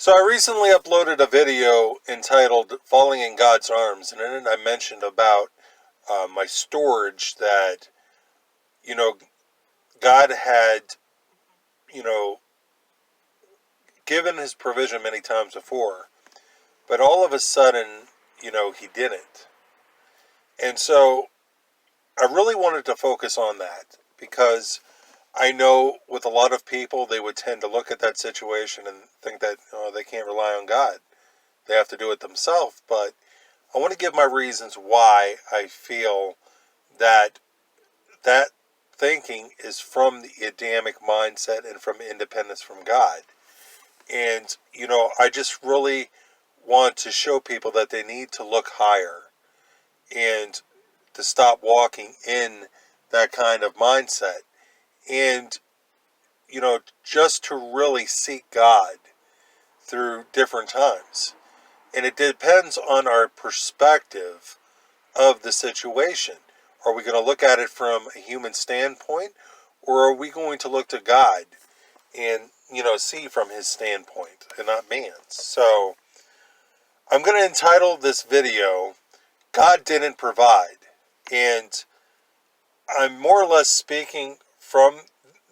So I recently uploaded a video entitled Falling in God's Arms, and in it I mentioned about my storage that, you know, God had, you know, given his provision many times before, but all of a sudden, he didn't. And so I really wanted to focus on that because I know with a lot of people, they would tend to look at that situation and think that they can't rely on God. They have to do it themselves, but I want to give my reasons why I feel that that thinking is from the Adamic mindset and from independence from God. And, I just really want to show people that they need to look higher and to stop walking in that kind of mindset. And, just to really seek God through different times. And it depends on our perspective of the situation. Are we going to look at it from a human standpoint, or are we going to look to God and, see from his standpoint and not man's? So I'm going to entitle this video, God Didn't Provide. And I'm more or less speaking from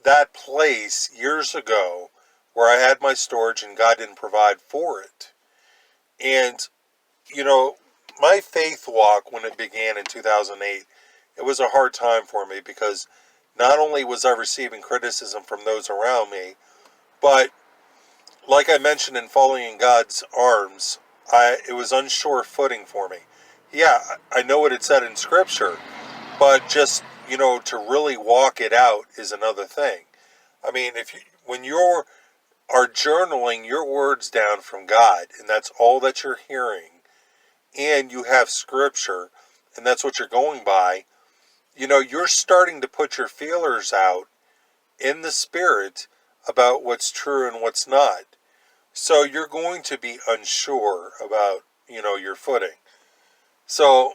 that place years ago where I had my storage and God didn't provide for it. And, you know, my faith walk, when it began in 2008, it was a hard time for me because not only was I receiving criticism from those around me, but like I mentioned in Falling in God's Arms, it was unsure footing for me. Yeah, I know what it said in Scripture, but just, to really walk it out is another thing. I mean, when you are journaling your words down from God, and that's all that you're hearing, and you have Scripture, and that's what you're going by, you're starting to put your feelers out in the Spirit about what's true and what's not. So you're going to be unsure about, your footing. So,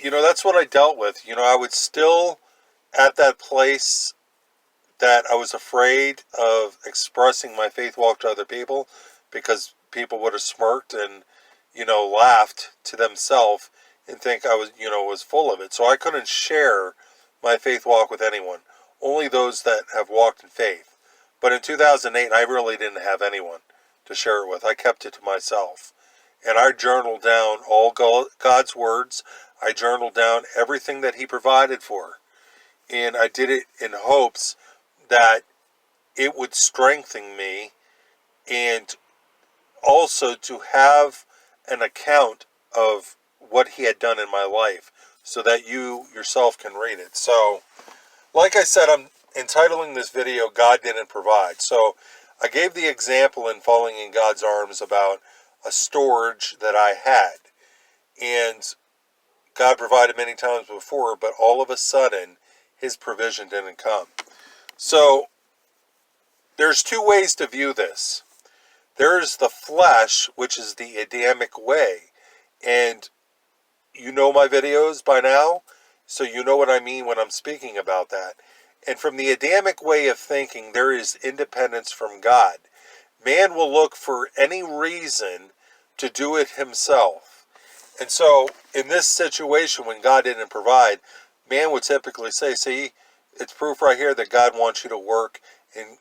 that's what I dealt with. I would still, at that place that I was afraid of expressing my faith walk to other people because people would have smirked and, laughed to themselves and think I was full of it. So I couldn't share my faith walk with anyone, only those that have walked in faith. But in 2008, I really didn't have anyone to share it with. I kept it to myself. And I journaled down all God's words. I journaled down everything that he provided for. And I did it in hopes that it would strengthen me and also to have an account of what he had done in my life so that you yourself can read it. So, like I said, I'm entitling this video, God Didn't Provide. So, I gave the example in Falling in God's Arms about a storage that I had. And God provided many times before, but all of a sudden, his provision didn't come. So, there's two ways to view this. There's the flesh, which is the Adamic way. And you know my videos by now, so you know what I mean when I'm speaking about that. And from the Adamic way of thinking, there is independence from God. Man will look for any reason to do it himself. And so, in this situation, when God didn't provide, man would typically say, see, it's proof right here that God wants you to work and,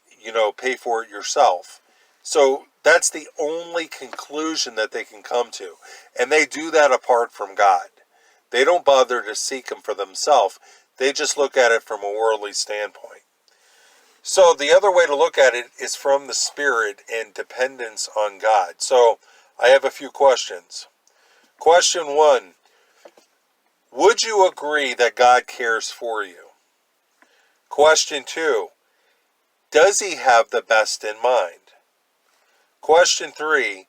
pay for it yourself. So, that's the only conclusion that they can come to. And they do that apart from God. They don't bother to seek him for themselves. They just look at it from a worldly standpoint. So the other way to look at it is from the Spirit and dependence on God. So I have a few questions. Question 1. Would you agree that God cares for you? Question 2. Does he have the best in mind? Question 3.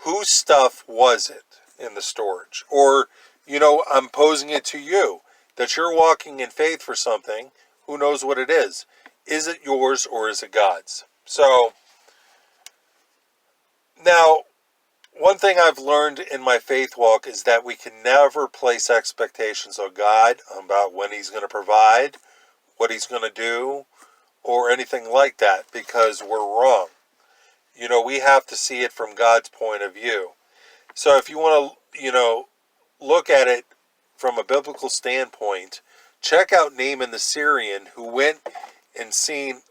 Whose stuff was it in the storage? Or, I'm posing it to you, that you're walking in faith for something. Who knows what it is? Is it yours or is it God's? So, now, one thing I've learned in my faith walk is that we can never place expectations on God about when he's going to provide, what he's going to do, or anything like that, because we're wrong. We have to see it from God's point of view. So if you want to, look at it from a biblical standpoint, check out Naaman the Syrian, who went and seen,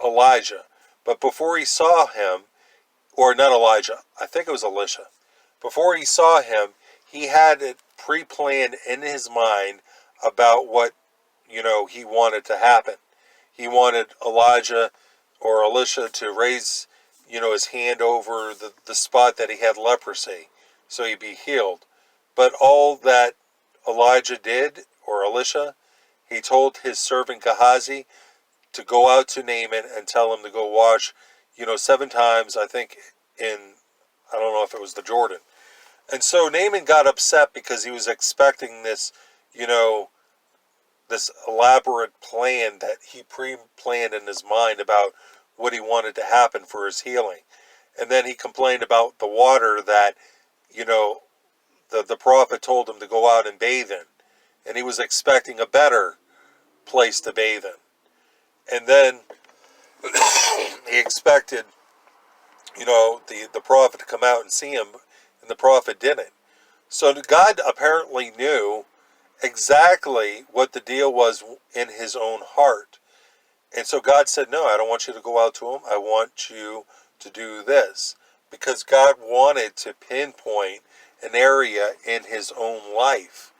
Elijah. But before he saw him, or not Elijah, I think it was Elisha. Before he saw him, he had it pre-planned in his mind about what, he wanted to happen. He wanted Elijah or Elisha to raise, his hand over the spot that he had leprosy, so he'd be healed. But all that Elijah did, or Elisha, he told his servant Gehazi to go out to Naaman and tell him to go wash, 7 times, I think, I don't know if it was the Jordan. And so Naaman got upset because he was expecting this, this elaborate plan that he pre-planned in his mind about what he wanted to happen for his healing. And then he complained about the water that, the prophet told him to go out and bathe in. And he was expecting a better place to bathe in. And then he expected, the prophet to come out and see him, and the prophet didn't. So God apparently knew exactly what the deal was in his own heart. And so God said, no, I don't want you to go out to him. I want you to do this. Because God wanted to pinpoint an area in his own life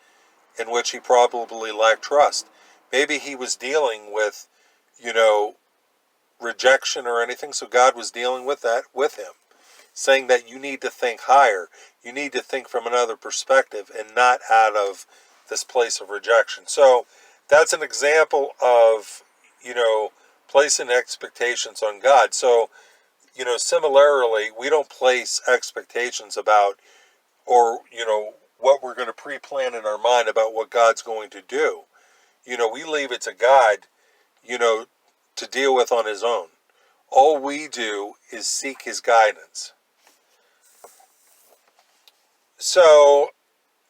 in which he probably lacked trust. Maybe he was dealing with, rejection or anything, so God was dealing with that with him, saying that you need to think higher. You need to think from another perspective and not out of this place of rejection. So that's an example of, placing expectations on God. So, similarly, we don't place expectations about, or, what we're going to pre-plan in our mind about what God's going to do. We leave it to God, to deal with on his own. All we do is seek his guidance. So,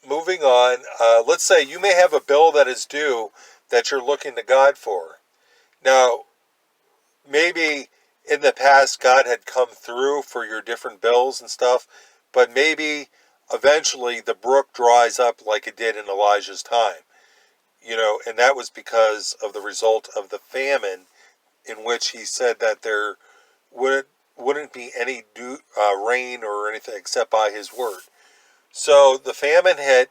moving on, let's say you may have a bill that is due that you're looking to God for. Now, maybe in the past God had come through for your different bills and stuff, but maybe eventually the brook dries up like it did in Elijah's time. And that was because of the result of the famine, in which he said that there wouldn't be any rain or anything except by his word. So the famine hit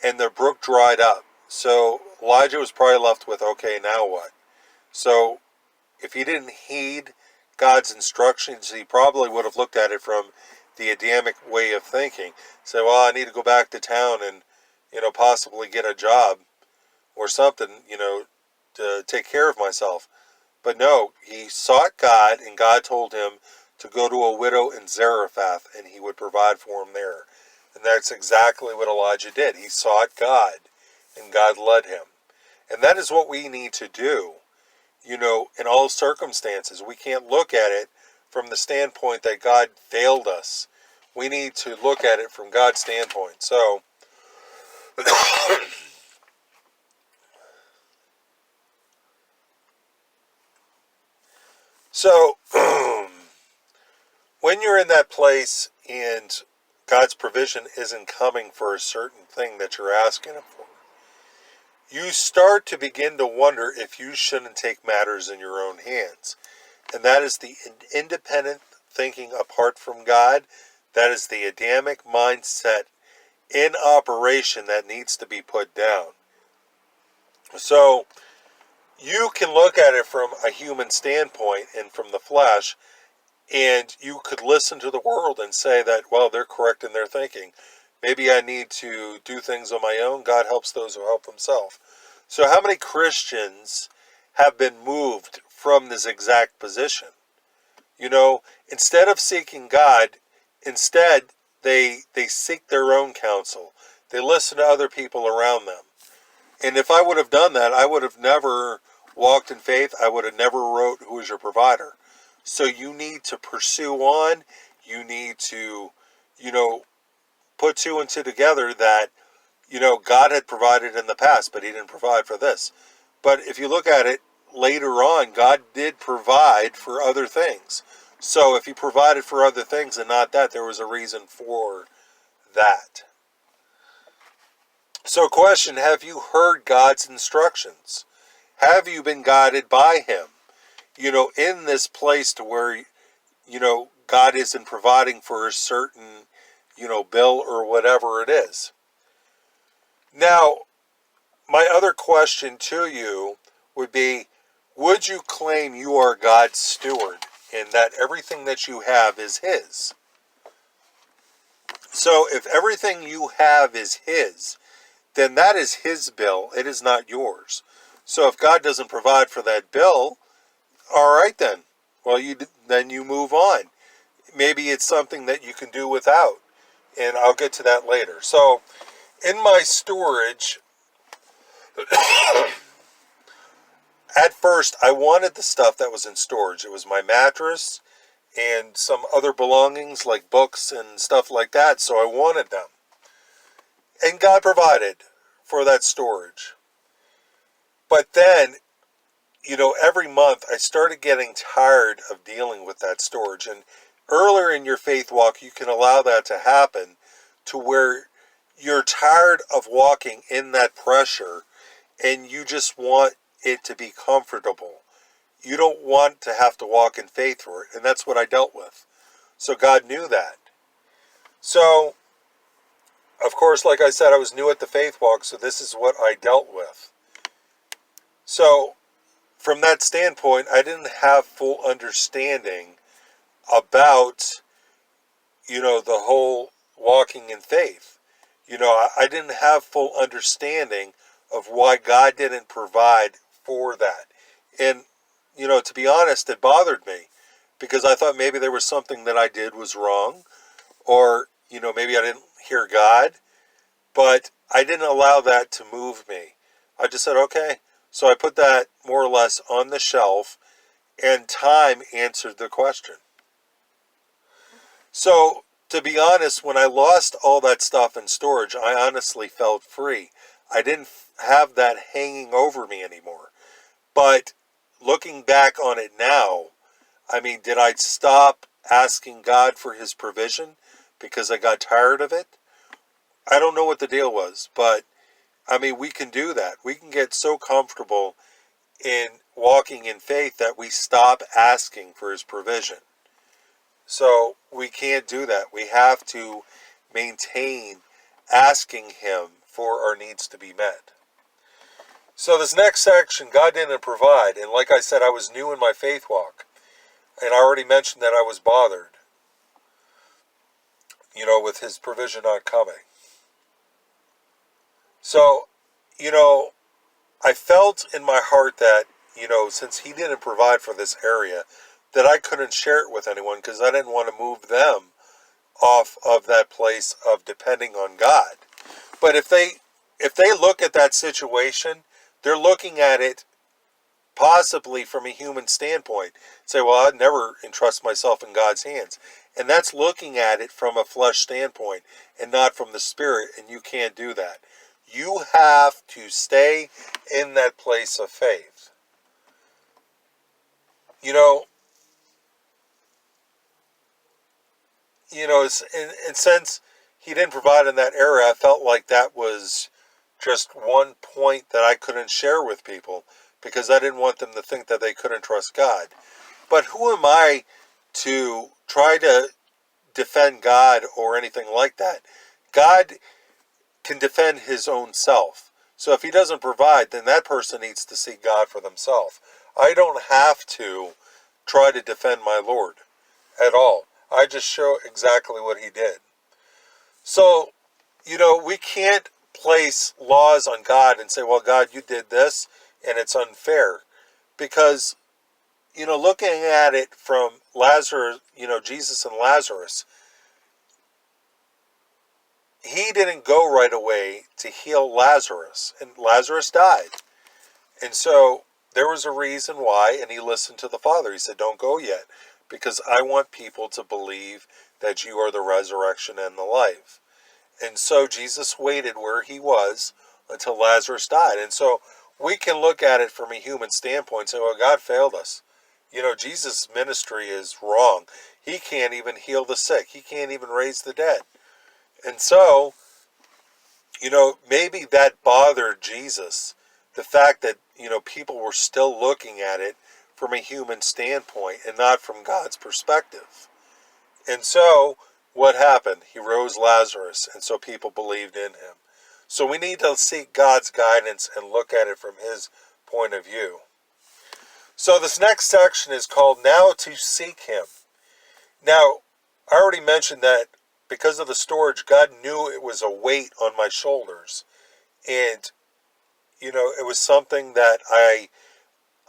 and the brook dried up. So Elijah was probably left with, okay, now what? So if he didn't heed God's instructions, he probably would have looked at it from the Adamic way of thinking. Say, well, I need to go back to town and, possibly get a job or something, to take care of myself. But no, he sought God, and God told him to go to a widow in Zarephath, and he would provide for him there. And that's exactly what Elijah did. He sought God, and God led him. And that is what we need to do, in all circumstances. We can't look at it from the standpoint that God failed us. We need to look at it from God's standpoint. So, when you're in that place and God's provision isn't coming for a certain thing that you're asking him for, you start to begin to wonder if you shouldn't take matters in your own hands. And that is the independent thinking apart from God. That is the Adamic mindset in operation that needs to be put down. So you can look at it from a human standpoint and from the flesh, and you could listen to the world and say that, well, they're correct in their thinking. Maybe I need to do things on my own. God helps those who help themselves. So how many Christians have been moved from this exact position? Instead of seeking God, instead they seek their own counsel. They listen to other people around them. And if I would have done that, I would have never walked in faith. I would have never wrote Who is Your Provider. So you need to pursue on. You need to, put two and two together that, God had provided in the past, but he didn't provide for this. But if you look at it later on, God did provide for other things. So if he provided for other things and not that, there was a reason for that. So question, have you heard God's instructions? Have you been guided by him? In this place to where, God isn't providing for a certain, bill or whatever it is. Now, my other question to you would be, would you claim you are God's steward and that everything that you have is his? So if everything you have is his, then that is his bill. It is not yours. So if God doesn't provide for that bill, all right then. Well, then you move on. Maybe it's something that you can do without, and I'll get to that later. So in my storage, at first I wanted the stuff that was in storage. It was my mattress and some other belongings like books and stuff like that, so I wanted them. And God provided for that storage. But then, every month I started getting tired of dealing with that storage. And earlier in your faith walk, you can allow that to happen to where you're tired of walking in that pressure and you just want it to be comfortable. You don't want to have to walk in faith for it. And that's what I dealt with. So God knew that. So, of course, like I said, I was new at the faith walk, so this is what I dealt with. So, from that standpoint, I didn't have full understanding about, the whole walking in faith. I didn't have full understanding of why God didn't provide for that. And, to be honest, it bothered me because I thought maybe there was something that I did was wrong, or, maybe I didn't hear God, but I didn't allow that to move me. I just said, okay. So I put that more or less on the shelf, and time answered the question. So, to be honest, when I lost all that stuff in storage, I honestly felt free. I didn't have that hanging over me anymore. But looking back on it now, did I stop asking God for his provision because I got tired of it? I don't know what the deal was, but we can do that. We can get so comfortable in walking in faith that we stop asking for his provision. So we can't do that. We have to maintain asking him for our needs to be met. So this next section, God didn't provide. And like I said, I was new in my faith walk. And I already mentioned that I was bothered, with his provision not coming. So, I felt in my heart that, since he didn't provide for this area, that I couldn't share it with anyone because I didn't want to move them off of that place of depending on God. But if they look at that situation, they're looking at it possibly from a human standpoint. Say, well, I'd never entrust myself in God's hands. And that's looking at it from a flesh standpoint and not from the spirit, and you can't do that. You have to stay in that place of faith. And since he didn't provide in that area, I felt like that was just one point that I couldn't share with people because I didn't want them to think that they couldn't trust God. But who am I to try to defend God or anything like that? God can defend his own self. So if he doesn't provide, then that person needs to seek God for themselves. I don't have to try to defend my Lord at all. I just show exactly what he did. So, we can't place laws on God and say, well, God, you did this and it's unfair. Because, looking at it from Lazarus, Jesus and Lazarus, he didn't go right away to heal Lazarus, and Lazarus died. And so there was a reason why, and he listened to the Father. He said, don't go yet, because I want people to believe that you are the resurrection and the life. And so Jesus waited where he was until Lazarus died. And so we can look at it from a human standpoint and say, well, God failed us. Jesus' ministry is wrong. He can't even heal the sick. He can't even raise the dead. And so, maybe that bothered Jesus. The fact that, people were still looking at it from a human standpoint and not from God's perspective. And so, what happened? He rose Lazarus, and so people believed in him. So we need to seek God's guidance and look at it from his point of view. So this next section is called Now to Seek Him. Now, I already mentioned that because of the storage, God knew it was a weight on my shoulders. And, it was something that I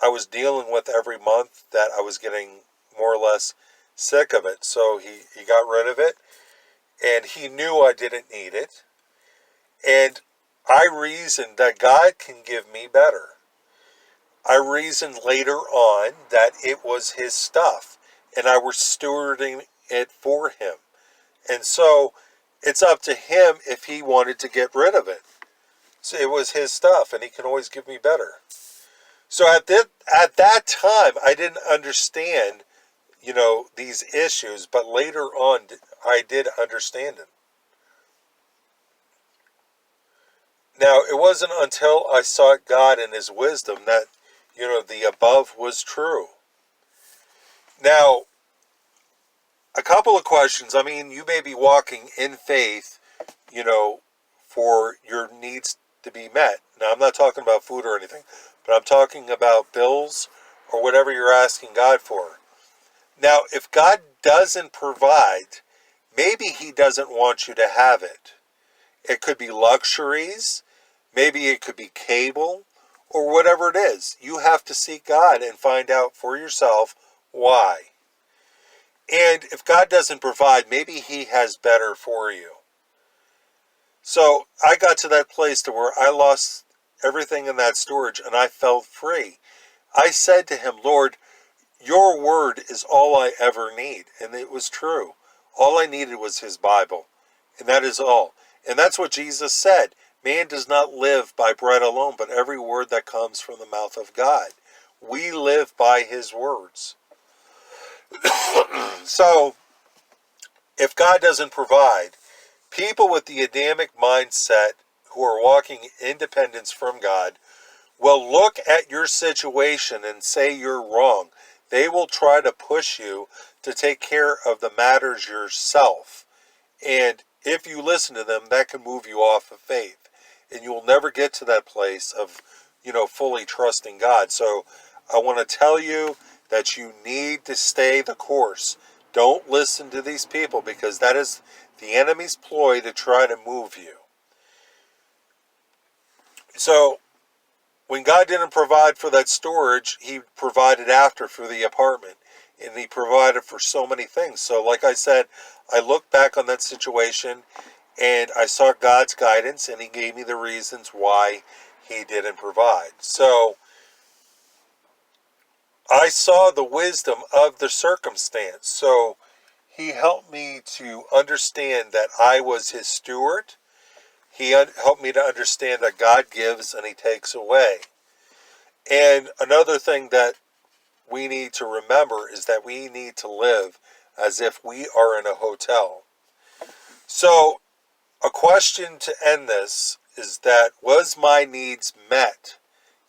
was dealing with every month, that I was getting more or less sick of it. So he got rid of it, and he knew I didn't need it. And I reasoned that God can give me better. I reasoned later on that it was his stuff, and I was stewarding it for him. And so it's up to him if he wanted to get rid of it. So it was his stuff, and he can always give me better. So at that time, I didn't understand, these issues, but later on, I did understand it. Now, it wasn't until I sought God and his wisdom that, the above was true. Now, a couple of questions. I mean, you may be walking in faith, for your needs to be met. Now, I'm not talking about food or anything, but I'm talking about bills or whatever you're asking God for. Now, if God doesn't provide, maybe he doesn't want you to have it. It could be luxuries, maybe it could be cable, or whatever it is. You have to seek God and find out for yourself why. And if God doesn't provide, maybe he has better for you. So I got to that place to where I lost everything in that storage and I felt free. I said to him, Lord, your word is all I ever need. And it was true. All I needed was his Bible. And that is all. And that's what Jesus said. Man does not live by bread alone, but every word that comes from the mouth of God. We live by his words. So, if God doesn't provide, people with the Adamic mindset who are walking independence from God will look at your situation and say you're wrong. They will try to push you to take care of the matters yourself. And if you listen to them, that can move you off of faith. And you will never get to that place of, fully trusting God. So I want to tell you that you need to stay the course. Don't listen to these people, because that is the enemy's ploy to try to move you. So when God didn't provide for that storage, he provided after for the apartment. And he provided for so many things. So like I said, I looked back on that situation and I saw God's guidance, and he gave me the reasons why he didn't provide. So I saw the wisdom of the circumstance. So he helped me to understand that I was his steward. He helped me to understand that God gives and he takes away. And another thing that we need to remember is that we need to live as if we are in a hotel. So a question to end this is that, was my needs met?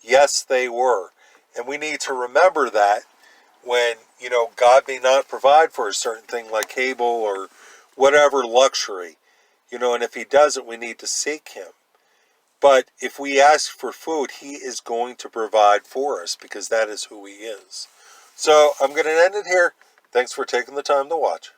Yes, they were. And we need to remember that when, God may not provide for a certain thing like cable or whatever luxury, and if he doesn't, we need to seek him. But if we ask for food, he is going to provide for us, because that is who he is. So I'm going to end it here. Thanks for taking the time to watch.